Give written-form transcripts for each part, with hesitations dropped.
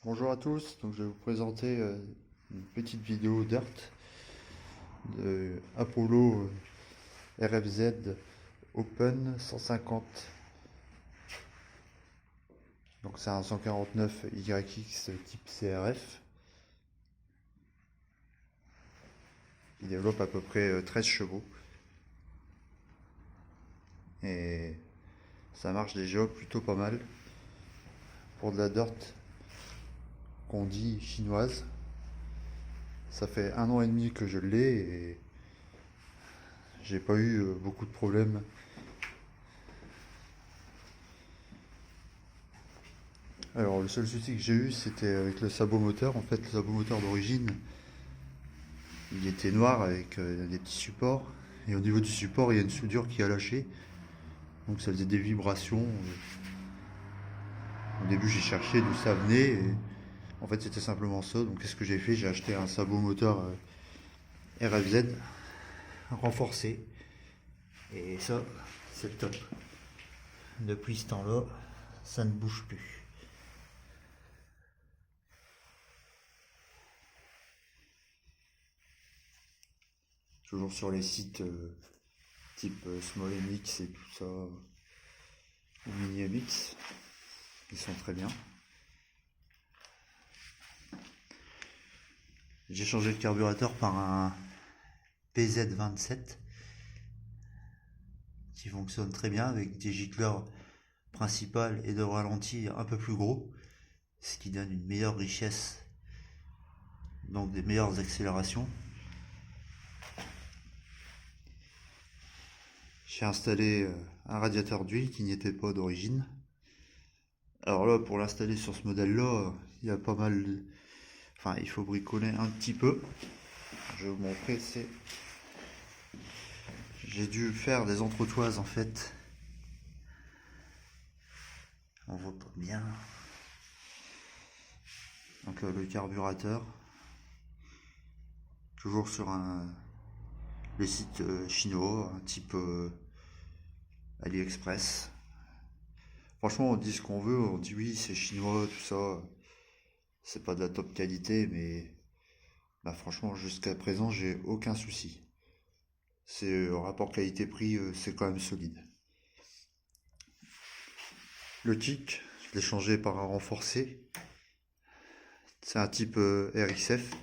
Bonjour à tous, donc je vais vous présenter une petite vidéo Dirt de Apollo RFZ Open 150. Donc c'est un 149 YX type CRF. Il développe à peu près 13 chevaux et ça marche déjà plutôt pas mal pour de la dirt qu'on dit chinoise. Ça fait 1 an et demi que je l'ai et j'ai pas eu beaucoup de problèmes. Alors le seul souci que j'ai eu c'était avec le sabot moteur. En fait le sabot moteur d'origine il était noir avec des petits supports. Et au niveau du support il y a une soudure qui a lâché. Donc ça faisait des vibrations. Au début j'ai cherché d'où ça venait. Et en fait c'était simplement ça. Donc qu'est-ce que j'ai fait? J'ai acheté un sabot moteur RFZ renforcé. Et ça c'est le top. Depuis ce temps-là ça ne bouge plus. Toujours sur les sites type Small MX et tout ça, ou Mini MX, ils sont très bien. J'ai changé le carburateur par un PZ27 qui fonctionne très bien avec des gicleurs principales et de ralenti un peu plus gros, ce qui donne une meilleure richesse, donc des meilleures accélérations. J'ai installé un radiateur d'huile qui n'y était pas d'origine. Alors là, pour l'installer sur ce modèle-là, il y a pas mal de... Enfin, il faut bricoler un petit peu. Je vais vous montrer, j'ai dû faire des entretoises en fait. On voit pas bien. Donc le carburateur. Toujours sur les sites chinois, un type AliExpress. Franchement, on dit ce qu'on veut, on dit oui, c'est chinois, tout ça. C'est pas de la top qualité, mais bah, franchement, jusqu'à présent, j'ai aucun souci. C'est rapport qualité-prix, c'est quand même solide. Le kick, je l'ai changé par un renforcé. C'est un type RXF.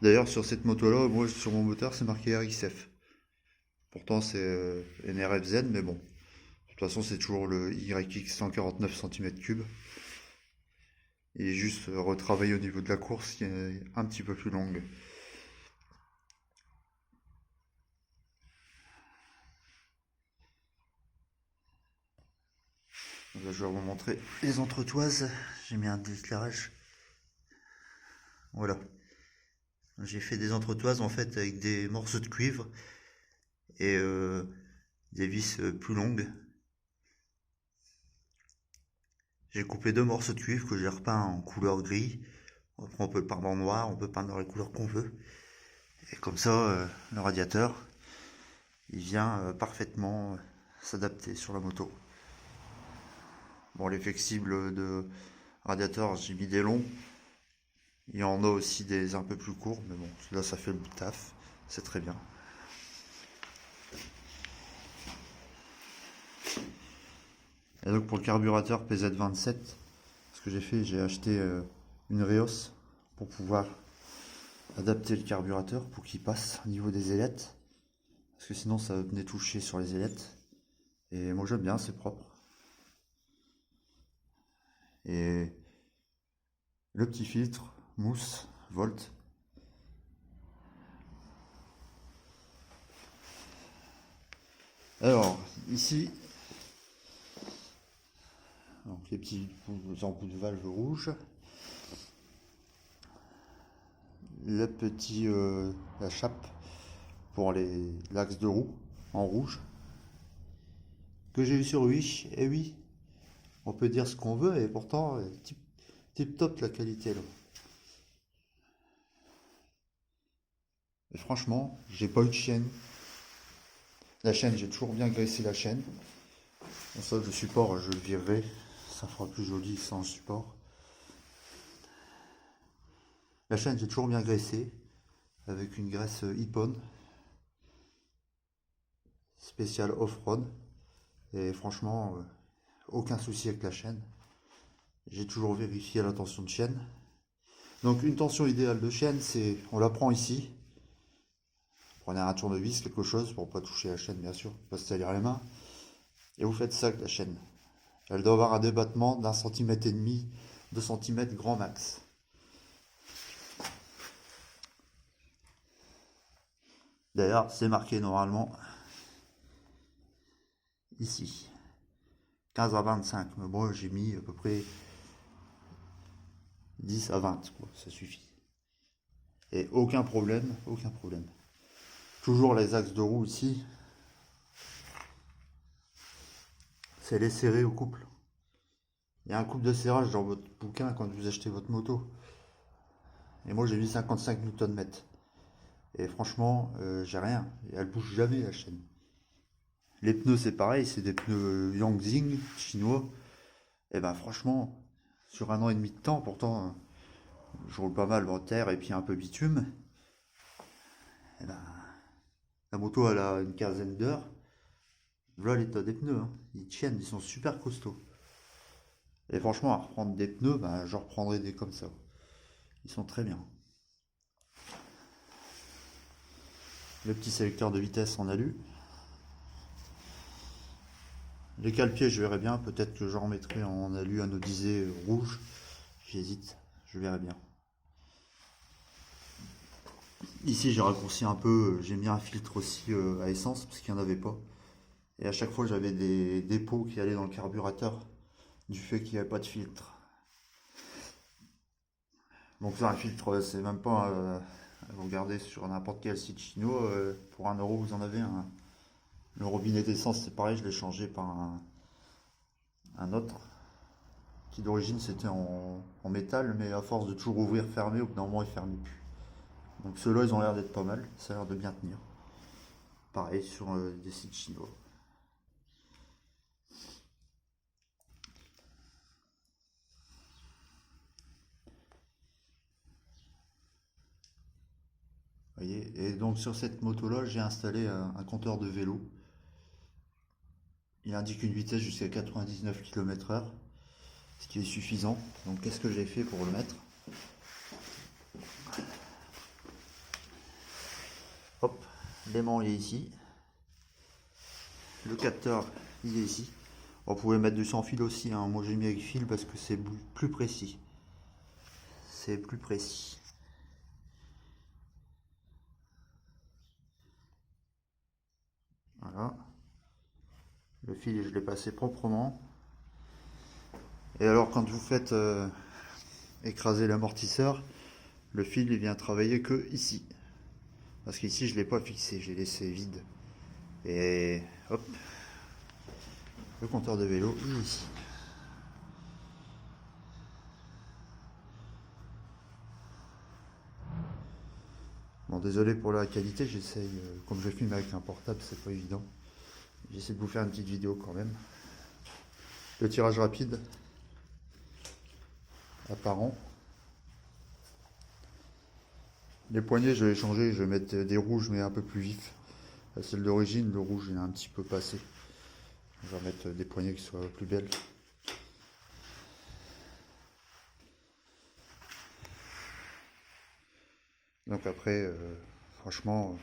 D'ailleurs, sur cette moto-là, moi, sur mon moteur, c'est marqué RXF. Pourtant, c'est NRFZ, mais bon. De toute façon, c'est toujours le YX 149 cm3. Et juste retravailler au niveau de la course qui est un petit peu plus longue. Donc là, je vais vous montrer les entretoises. J'ai mis un éclairage. Voilà. J'ai fait des entretoises en fait avec des morceaux de cuivre et des vis plus longues. J'ai coupé 2 morceaux de cuivre que j'ai repeint en couleur gris. Après, on peut le peindre en noir, on peut peindre dans les couleurs qu'on veut. Et comme ça, le radiateur, il vient parfaitement s'adapter sur la moto. Bon, les flexibles de radiateur, j'ai mis des longs. Il y en a aussi des un peu plus courts, mais bon, là ça fait le taf, c'est très bien. Et donc pour le carburateur PZ27, ce que j'ai fait, j'ai acheté une Reos pour pouvoir adapter le carburateur pour qu'il passe au niveau des ailettes. Parce que sinon ça venait toucher sur les ailettes. Et moi j'aime bien, c'est propre. Et le petit filtre mousse Volt. Alors ici, donc les petits embouts de valve rouges. La chape pour l'axe de roue en rouge que j'ai eu sur Wish. Et oui, on peut dire ce qu'on veut et pourtant tip top la qualité là. Et franchement, j'ai pas eu de chaîne. La chaîne, j'ai toujours bien graissé la chaîne. Bon, ça, le support, je le virerai. Ça fera plus joli sans support. La chaîne, j'ai toujours bien graissé avec une graisse Ippon spéciale off-road. Et franchement, aucun souci avec la chaîne. J'ai toujours vérifié la tension de chaîne. Donc une tension idéale de chaîne, c'est on la prend ici. Prenez un tournevis, quelque chose pour pas toucher la chaîne bien sûr, pas se salir les mains. Et vous faites ça avec la chaîne. Elle doit avoir un débattement d'1,5 cm, 2 cm grand max. D'ailleurs, c'est marqué normalement ici 15 à 25, mais moi j'ai mis à peu près 10 à 20, quoi, ça suffit. Et aucun problème, aucun problème. Toujours les axes de roue ici, c'est les serrer au couple. Il y a un couple de serrage dans votre bouquin quand vous achetez votre moto. Et moi j'ai mis 55 Nm. Et franchement, j'ai rien. Et elle bouge jamais la chaîne. Les pneus c'est pareil, c'est des pneus Yangzing chinois. Et ben franchement, sur 1 an et demi de temps, pourtant je roule pas mal en terre et puis un peu bitume. Et ben, la moto elle a une quinzaine d'heures. Voilà l'état des pneus, hein. Ils tiennent, ils sont super costauds. Et franchement, à reprendre des pneus, ben, je reprendrai des comme ça. Ils sont très bien. Le petit sélecteur de vitesse en alu. Les cale-pieds, je verrai bien. Peut-être que j'en remettrai en alu anodisé rouge. J'hésite, je verrai bien. Ici, j'ai raccourci un peu. J'ai mis un filtre aussi à essence parce qu'il n'y en avait pas. Et à chaque fois, j'avais des dépôts qui allaient dans le carburateur du fait qu'il n'y avait pas de filtre. Donc ça, un filtre, c'est même pas... vous regardez sur n'importe quel site chinois, pour 1 euro, vous en avez un. Le robinet d'essence, c'est pareil, je l'ai changé par un autre, qui d'origine c'était en métal, mais à force de toujours ouvrir, fermer, au bout d'un moment, il ne fermait plus. Donc ceux-là, ils ont l'air d'être pas mal, ça a l'air de bien tenir. Pareil sur des sites chinois. Voyez. Et donc sur cette moto-là, j'ai installé un compteur de vélo. Il indique une vitesse jusqu'à 99 km/h, ce qui est suffisant. Donc qu'est-ce que j'ai fait pour le mettre? Hop, l'aimant il est ici. Le capteur il est ici. On pouvait mettre du sans fil aussi, hein. Moi j'ai mis avec fil parce que c'est plus précis. C'est plus précis. Voilà. Le fil je l'ai passé proprement. Et alors quand vous faites écraser l'amortisseur, le fil il vient travailler que ici. Parce qu'ici je ne l'ai pas fixé, j'ai laissé vide. Et hop, le compteur de vélo il est ici. Bon, désolé pour la qualité, j'essaye, comme je filme avec un portable, c'est pas évident. J'essaie de vous faire une petite vidéo quand même. Le tirage rapide, apparent. Les poignées, je vais changer, je vais mettre des rouges mais un peu plus vifs. La celle d'origine, le rouge il est un petit peu passé. Je vais mettre des poignées qui soient plus belles. Donc après, franchement,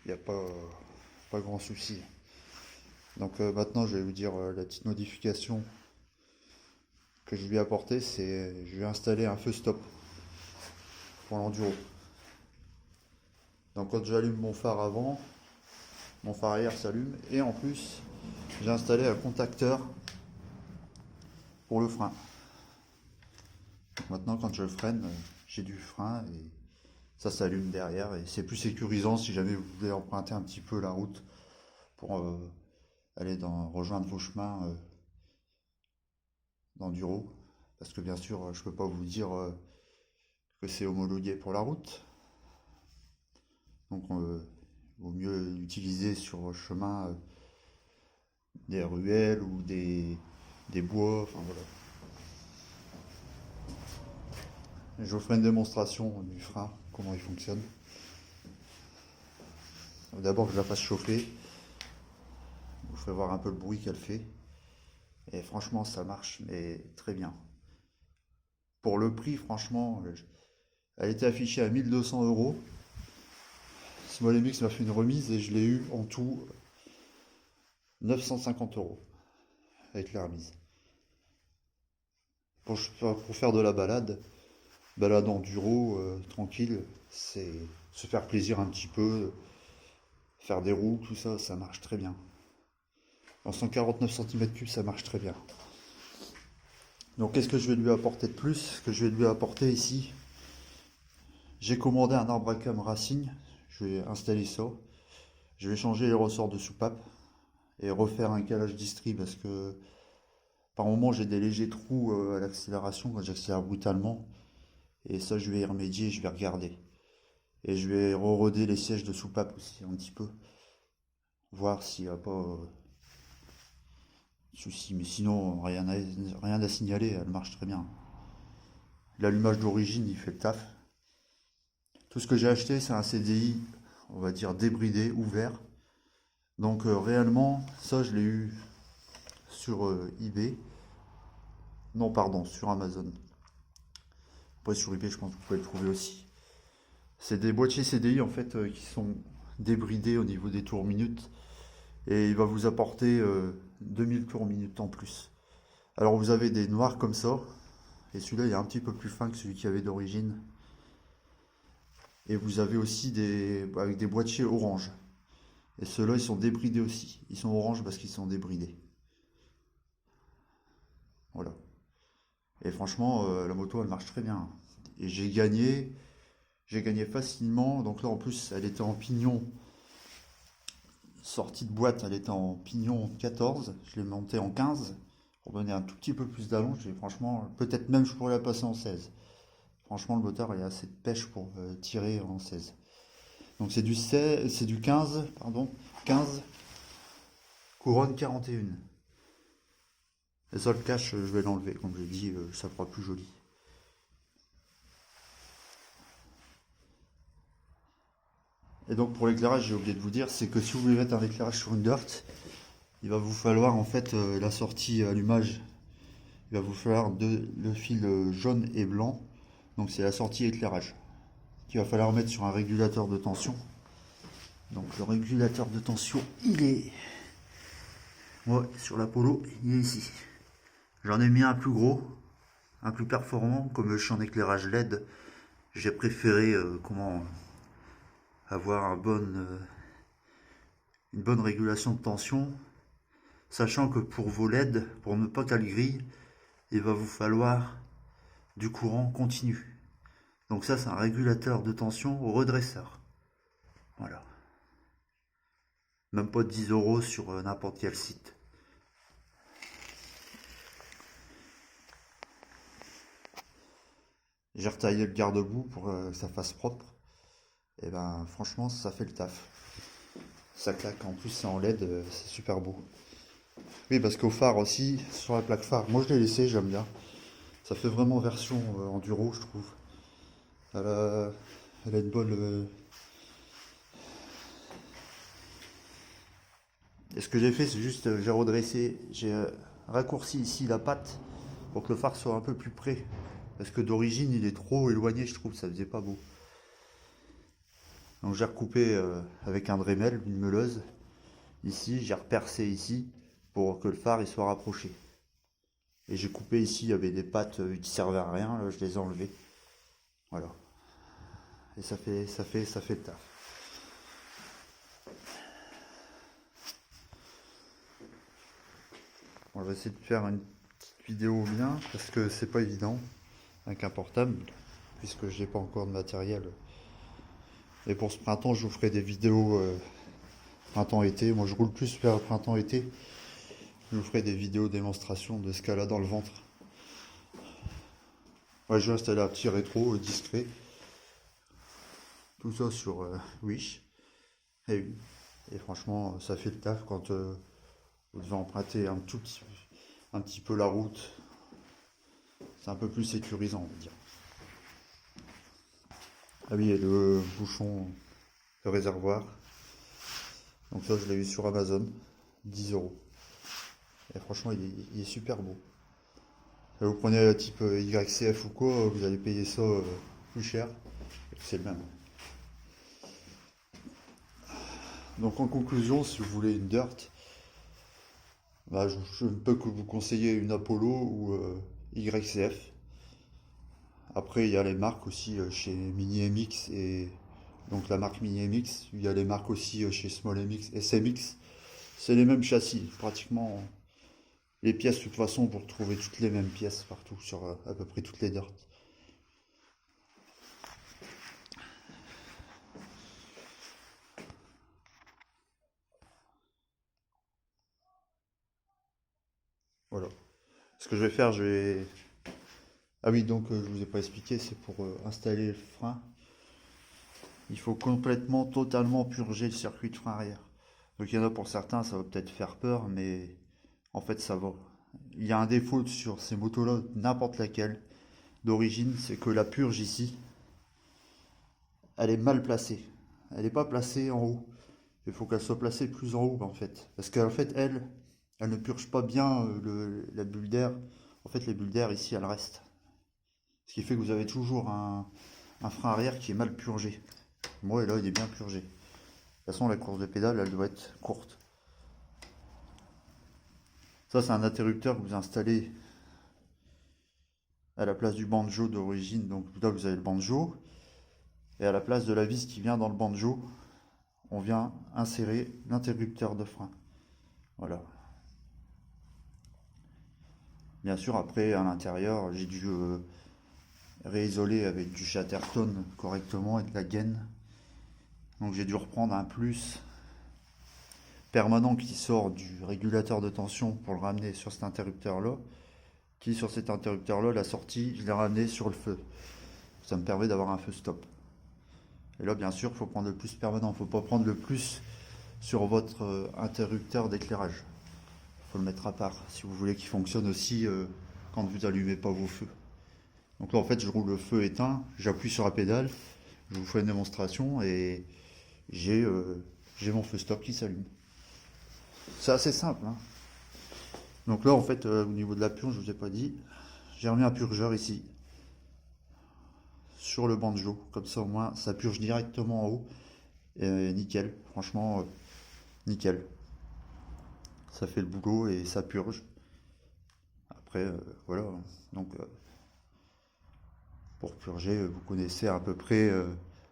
il n'y a pas grand souci. Donc maintenant, je vais vous dire la petite modification que je lui ai apportée, c'est je vais installer un feu stop pour l'enduro. Donc quand j'allume mon phare avant, mon phare arrière s'allume et en plus, j'ai installé un contacteur pour le frein. Donc maintenant, quand je freine, j'ai du frein et ça s'allume derrière et c'est plus sécurisant si jamais vous voulez emprunter un petit peu la route pour aller rejoindre vos chemins d'enduro. Parce que bien sûr, je peux pas vous dire que c'est homologué pour la route. Donc il vaut mieux l'utiliser sur vos chemins, des ruelles ou des bois, enfin voilà. Je vous ferai une démonstration du frein, comment il fonctionne. D'abord que je la fasse chauffer, je vous ferai voir un peu le bruit qu'elle fait. Et franchement, ça marche, mais très bien. Pour le prix, franchement, elle était affichée à 1200 €. Smolemix m'a fait une remise et je l'ai eu en tout 950 € avec la remise. Pour faire de la balade enduro, tranquille, c'est se faire plaisir un petit peu, faire des roues, tout ça, ça marche très bien. En 149 cm3, ça marche très bien. Donc qu'est-ce que je vais lui apporter de plus? Ce que je vais lui apporter ici, j'ai commandé un arbre à cam Racing, je vais installer ça. Je vais changer les ressorts de soupape et refaire un calage d'istrie parce que par moment j'ai des légers trous à l'accélération quand j'accélère brutalement. Et ça je vais y remédier, je vais regarder. Et je vais re-roder les sièges de soupape aussi un petit peu. Voir s'il n'y a pas de soucis. Mais sinon, rien à signaler, elle marche très bien. L'allumage d'origine, il fait le taf. Tout ce que j'ai acheté, c'est un CDI, on va dire débridé, ouvert. Donc réellement, ça je l'ai eu sur eBay. Non, pardon, sur Amazon. Après sur eBay, je pense que vous pouvez le trouver aussi. C'est des boîtiers CDI en fait qui sont débridés au niveau des tours minutes. Et il va vous apporter 2000 tours minutes en plus. Alors vous avez des noirs comme ça. Et celui-là il est un petit peu plus fin que celui qu'il y avait d'origine. Et vous avez aussi avec des boîtiers orange. Et ceux-là ils sont débridés aussi. Ils sont orange parce qu'ils sont débridés. Voilà. Et franchement la moto elle marche très bien. Et j'ai gagné facilement. Donc là en plus elle était en pignon. Sortie de boîte, elle était en pignon 14. Je l'ai montée en 15 pour donner un tout petit peu plus d'allonge. Et franchement, peut-être même je pourrais la passer en 16. Franchement, le moteur il a assez de pêche pour tirer en 16. Donc c'est du 15, pardon, 15 couronne 41. Et ça, le cache, je vais l'enlever, comme j'ai dit, ça fera plus joli. Et donc pour l'éclairage, j'ai oublié de vous dire, c'est que si vous voulez mettre un éclairage sur une dirt, il va vous falloir en fait la sortie allumage. Il va vous falloir le fil jaune et blanc. Donc c'est la sortie éclairage qu'il va falloir mettre sur un régulateur de tension. Donc le régulateur de tension, il est sur la Polo, il est ici. J'en ai mis un plus gros, un plus performant, comme je suis en éclairage LED. J'ai préféré avoir une bonne régulation de tension, sachant que pour vos LED, pour ne pas qu'elle grille, il va vous falloir du courant continu. Donc ça, c'est un régulateur de tension au redresseur. Voilà. Même pas 10 € sur n'importe quel site. J'ai retaillé le garde-boue pour que ça fasse propre. Et ben franchement, ça fait le taf. Ça claque. En plus, c'est en LED, c'est super beau. Oui, parce qu'au phare aussi, sur la plaque phare, moi je l'ai laissé, j'aime bien. Ça fait vraiment version enduro, je trouve. Elle a une bonne. Et ce que j'ai fait, c'est juste, j'ai redressé, j'ai raccourci ici la patte pour que le phare soit un peu plus près. Parce que d'origine, il est trop éloigné, je trouve, ça faisait pas beau. Donc j'ai recoupé avec un Dremel, une meuleuse. Ici, j'ai repercé ici pour que le phare il soit rapproché. Et j'ai coupé ici, il y avait des pattes qui servaient à rien, là, je les ai enlevées. Voilà. Et ça fait le taf. On va essayer de faire une petite vidéo bien, parce que c'est pas évident avec un portable, puisque je n'ai pas encore de matériel. Et pour ce printemps, je vous ferai des vidéos printemps-été. Moi, je roule plus vers printemps-été. Je vous ferai des vidéos démonstration de ce qu'elle a dans le ventre. Ouais, je vais installer un petit rétro discret. Tout ça sur Wish. Et franchement, ça fait le taf quand vous devez emprunter un petit peu la route. C'est un peu plus sécurisant, on va dire. Ah oui, et le bouchon, le réservoir. Donc ça, je l'ai eu sur Amazon, 10 €. Et franchement, il est super beau. Et vous prenez le type YCF ou quoi, vous allez payer ça plus cher. C'est le même. Donc en conclusion, si vous voulez une dirt, bah, je ne peux que vous conseiller une Apollo ou YCF. Après, il y a les marques aussi chez Mini MX et donc la marque Mini MX. Il y a les marques aussi chez Small MX, SMX. C'est les mêmes châssis, pratiquement les pièces. De toute façon, vous retrouvez toutes les mêmes pièces partout sur à peu près toutes les dirt. Voilà. Ce que je vais faire, je vais. Ah oui, donc je vous ai pas expliqué, c'est pour installer le frein. Il faut complètement, totalement purger le circuit de frein arrière. Donc il y en a pour certains, ça va peut-être faire peur, mais en fait ça va. Il y a un défaut sur ces motos-là, n'importe laquelle, d'origine, c'est que la purge ici, elle est mal placée. Elle n'est pas placée en haut. Il faut qu'elle soit placée plus en haut en fait. Parce qu'en fait, elle ne purge pas bien la bulle d'air. En fait, les bulles d'air ici, elles restent. Ce qui fait que vous avez toujours un frein arrière qui est mal purgé. Moi, là, il est bien purgé. De toute façon, la course de pédale, elle doit être courte. Ça, c'est un interrupteur que vous installez à la place du banjo d'origine. Donc là, vous avez le banjo. Et à la place de la vis qui vient dans le banjo, on vient insérer l'interrupteur de frein. Voilà. Bien sûr, après, à l'intérieur, j'ai dû réisoler avec du Chatterton correctement et de la gaine. Donc j'ai dû reprendre un plus permanent qui sort du régulateur de tension pour le ramener sur cet interrupteur-là. Qui sur cet interrupteur-là, la sortie, je l'ai ramené sur le feu. Ça me permet d'avoir un feu stop. Et là, bien sûr, il faut prendre le plus permanent. Il ne faut pas prendre le plus sur votre interrupteur d'éclairage. Il faut le mettre à part si vous voulez qu'il fonctionne aussi quand vous n'allumez pas vos feux. Donc là, en fait, je roule le feu éteint, j'appuie sur la pédale, je vous fais une démonstration et j'ai mon feu stop qui s'allume. C'est assez simple, hein. Donc là, en fait, au niveau de la purge, je vous ai pas dit, j'ai remis un purgeur ici, sur le banjo. Comme ça, au moins, ça purge directement en haut. Et nickel, franchement, nickel. Ça fait le boulot et ça purge. Après, voilà. Donc, pour purger, vous connaissez à peu près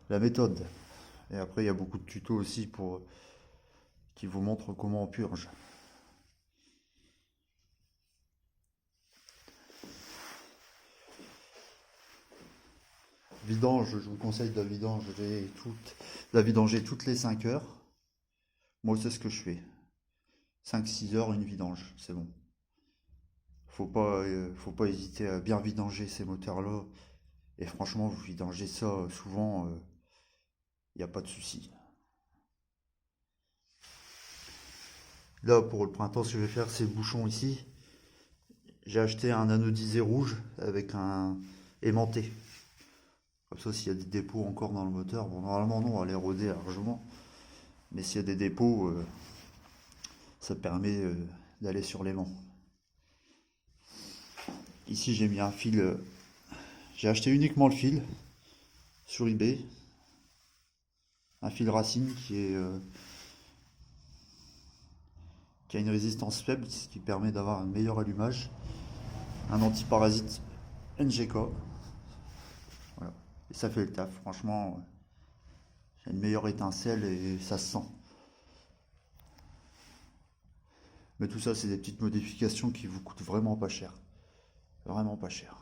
la méthode. Et après, il y a beaucoup de tutos aussi qui vous montrent comment on purge. Vidange, je vous conseille de la vidanger toutes les 5 heures. Moi, c'est ce que je fais. 5-6 heures, une vidange, c'est bon. Faut pas hésiter à bien vidanger ces moteurs-là. Et franchement, vous vidangez ça souvent, il n'y a pas de souci. Là, pour le printemps, ce que je vais faire, c'est le bouchon ici. J'ai acheté un anodisé rouge avec un aimanté. Comme ça, s'il y a des dépôts encore dans le moteur, bon, normalement, non, on va les roder largement. Mais s'il y a des dépôts, ça permet d'aller sur l'aimant. Ici, j'ai mis un fil. J'ai acheté uniquement le fil sur eBay. Un fil racine qui a une résistance faible, ce qui permet d'avoir un meilleur allumage. Un antiparasite NGK. Voilà. Et ça fait le taf, franchement. Il y a une meilleure étincelle et ça se sent. Mais tout ça, c'est des petites modifications qui vous coûtent vraiment pas cher. Vraiment pas cher.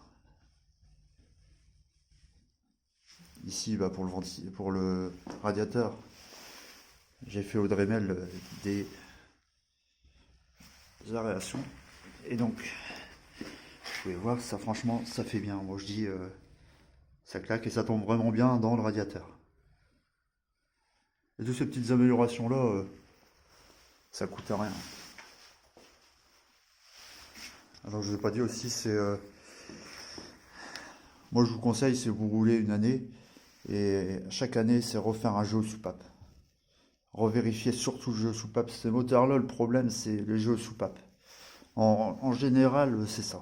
Ici, bah, pour le radiateur, j'ai fait au Dremel des aérations. Et donc, vous pouvez voir, ça franchement, ça fait bien. Moi, je dis, ça claque et ça tombe vraiment bien dans le radiateur. Et toutes ces petites améliorations-là, ça coûte rien. Alors, je vous ai pas dit aussi, c'est... moi, je vous conseille, si vous roulez une année, Et chaque année, c'est refaire un jeu aux soupapes. Revérifier surtout le jeu aux soupapes. Ces moteurs-là, le problème, c'est les jeux aux soupapes. En général, c'est ça.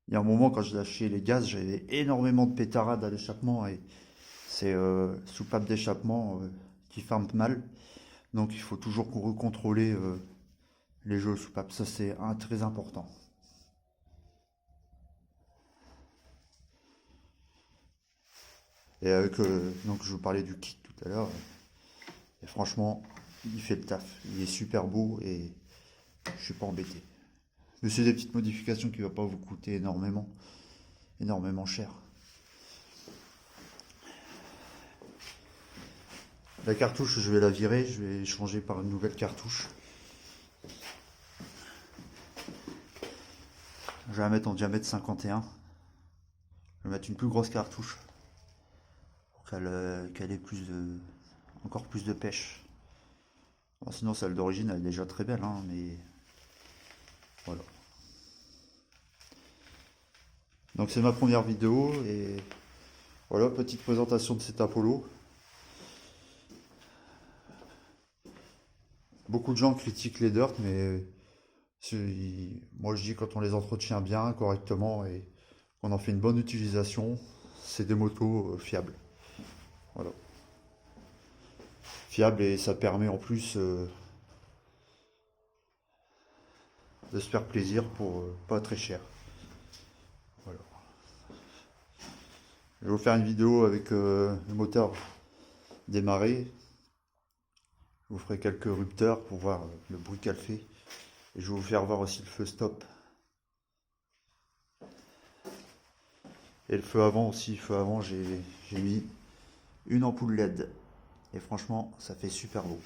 Il y a un moment, quand je lâchais les gaz, j'avais énormément de pétarades à l'échappement et c'est soupape d'échappement qui ferment mal. Donc il faut toujours recontrôler les jeux aux soupapes. Ça, c'est très important. Et avec, donc je vous parlais du kit tout à l'heure. Et franchement, il fait le taf. Il est super beau et je suis pas embêté. Mais c'est des petites modifications qui ne vont pas vous coûter énormément cher. La cartouche, je vais la virer, je vais changer par une nouvelle cartouche. Je vais la mettre en diamètre 51. Je vais mettre une plus grosse cartouche pour qu'elle ait encore plus de pêche. Bon, sinon, celle d'origine, elle est déjà très belle, hein, mais voilà. Donc c'est ma première vidéo et voilà, petite présentation de cet Apollo. Beaucoup de gens critiquent les Dirt, mais moi je dis quand on les entretient bien, correctement et qu'on en fait une bonne utilisation, c'est des motos fiables. Voilà. Fiables et ça permet en plus de se faire plaisir pour pas très cher. Voilà. Je vais vous faire une vidéo avec le moteur démarré. Je vous ferai quelques rupteurs pour voir le bruit qu'elle fait. Et je vais vous faire voir aussi le feu stop. Et le feu avant aussi. Le feu avant, j'ai mis une ampoule LED. Et franchement, ça fait super beau.